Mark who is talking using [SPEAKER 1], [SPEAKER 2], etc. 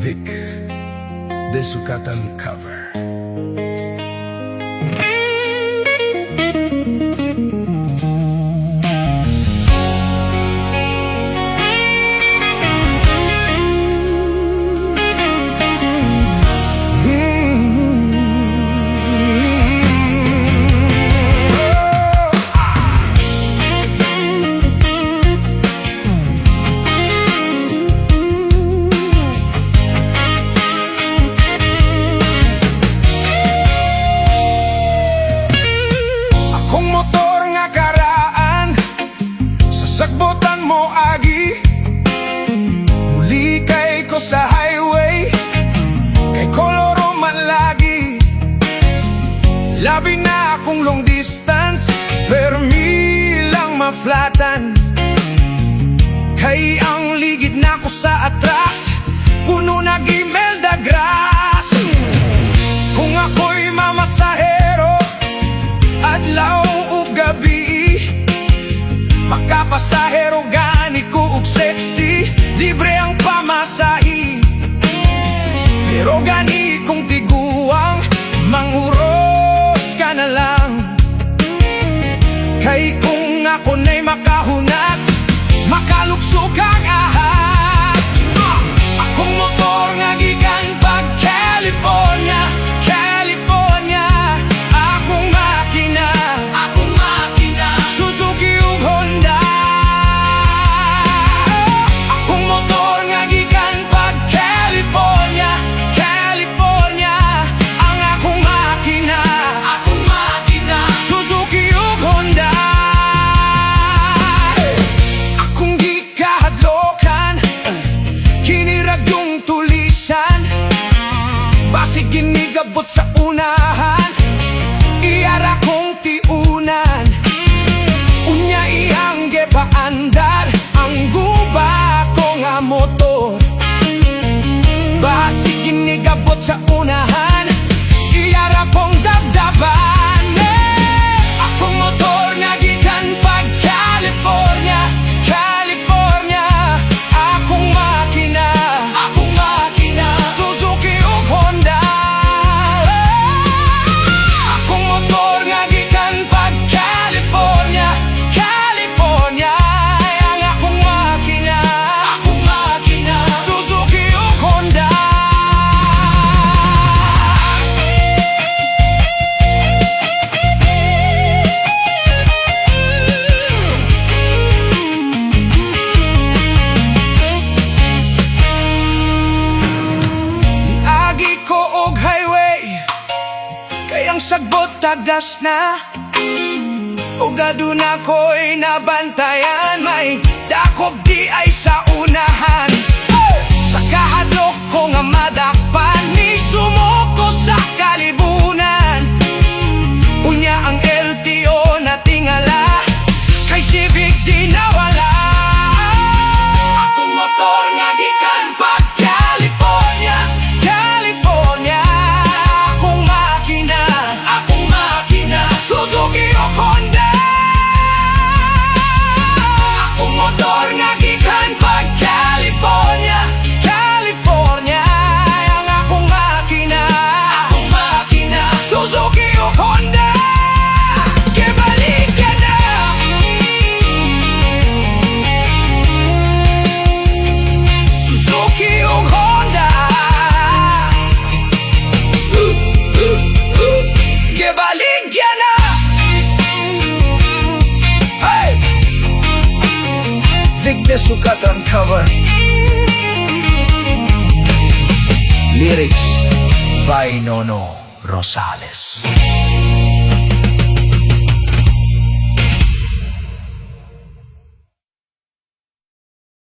[SPEAKER 1] Vic de Sukatan cover.
[SPEAKER 2] Sakbutan mo agi, muli kay ko sa highway, kay koloro man lagi. Labi na akong long distance, permi lang maflatan. Kay ang ligid na ko sa atras, puno na Imelda Grass. Kung ako'y mamasahero, adlaw ug gabi, makapasahero gani ko ug sexy, libre ang pamasahi. Pero gani kong tiguang, manguros ka na lang. Kay kung ako na'y makahunat, makaluksok ang ahad. Akong motor nga gikan pag California, California. Akong makina, Suzuki ug Honda. Akong motor nga gikan pag California, California. Ang akong makina, Suzuki ug Honda. Akong gikahadlokan, kinirag yung tulisan. Basig ginigabot sa unahan, iyara kong tiunan. Unya iyang gepaandar, ang guba ko nga motor. Basig ginigabot sa unahan, iyara kong dabdaban. Akong motor nga gikan pag California, California. Akong makina, Suzuki ug Honda. Akong motor nga gikan pag California, California. Ang akong makina, Suzuki ug Honda. Niagi ko og highway, kay ang sagbot tagas na. Ug aduna ko'y nabantayan, may dakog di ay sa unahan. Sa kahadlok ko nga madakpan, ni sumuko sa kalibunan. Unya ang LTO na tingala, kay Civic di nawala. Akong motor nga gikan pag California, California. Akong makina, Suzuki o Honda. Akong motor nga gikan pag California, California. Ang akong makina, Suzuki o Honda. Kibalik ka na, Suzuki o Honda. Kibalik ka na. Hey!
[SPEAKER 1] Vic de Sukatan cover. Lyrics by Nono Rosales.